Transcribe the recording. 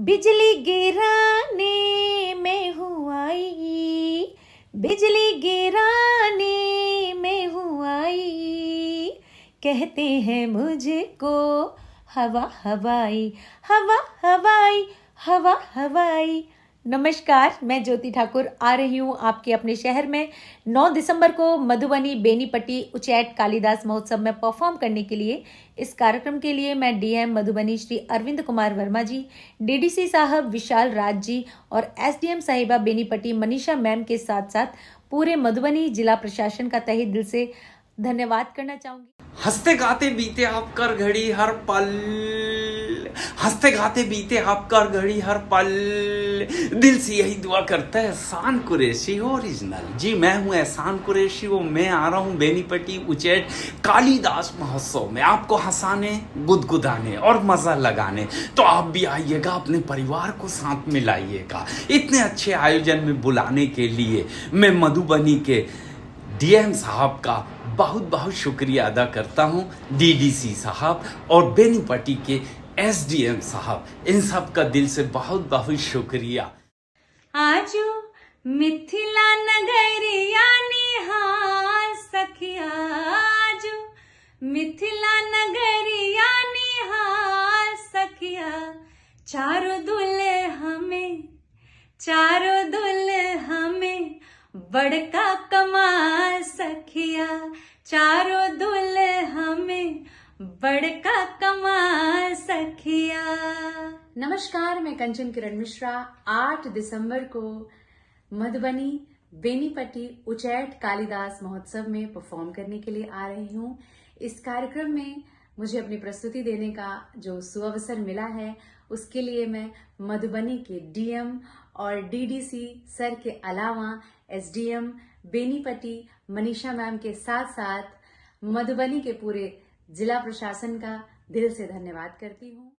बिजली गिराने में हूँ आई, बिजली गिराने में हूँ आई, कहते हैं मुझको हवा हवाई, हवा हवाई, हवा हवाई। नमस्कार, मैं ज्योति ठाकुर आ रही हूँ आपके अपने शहर में 9 दिसंबर को मधुबनी बेनीपट्टी उचैठ कालिदास महोत्सव में परफॉर्म करने के लिए। इस कार्यक्रम के लिए मैं डीएम मधुबनी श्री अरविंद कुमार वर्मा जी, डीडीसी साहब विशाल राज जी और एसडीएम साहिबा बेनीपट्टी मनीषा मैम के साथ साथ पूरे मधुबनी जिला प्रशासन का तहे दिल से धन्यवाद करना चाहूंगी। हंसते गाते बीते आप कर घड़ी हर पल, हंसते गाते बीते आप कर घड़ी हर पल, दिल से यही दुआ करता है एहसान कुरैशी हो ओरिजिनल। जी मैं हूँ एहसान कुरैशी, वो मैं आ रहा हूँ बेनीपट्टी उचैठ कालिदास महोत्सव में आपको हंसाने, गुदगुदाने और मजा लगाने। तो आप भी आइएगा, अपने परिवार को साथ में लाइएगा। इतने अच्छे आयोजन में बुलाने के लिए मैं मधुबनी के डीएम साहब का बहुत बहुत शुक्रिया अदा करता हूं, डीडीसी साहब और बेनीपट्टी के एसडीएम साहब, इन सब का दिल से बहुत बहुत शुक्रिया। आजू मिथिला नगरिया निहाल सखिया, आजू मिथिला नगरिया निहाल सखिया, चारों दुल्हा में बड़का कमाल सखिया, चारों दुल्हा में बड़का कमाल सखिया। नमस्कार, मैं कंचन किरण मिश्रा 8 दिसंबर को मधुबनी बेनीपट्टी उचैठ कालिदास महोत्सव में परफॉर्म करने के लिए आ रही हूँ। इस कार्यक्रम में मुझे अपनी प्रस्तुति देने का जो सुअवसर मिला है, उसके लिए मैं मधुबनी के डीएम और डीडीसी सर के अलावा एसडीएम बेनीपट्टी मनीषा मैम के साथ साथ मधुबनी के पूरे जिला प्रशासन का दिल से धन्यवाद करती हूँ।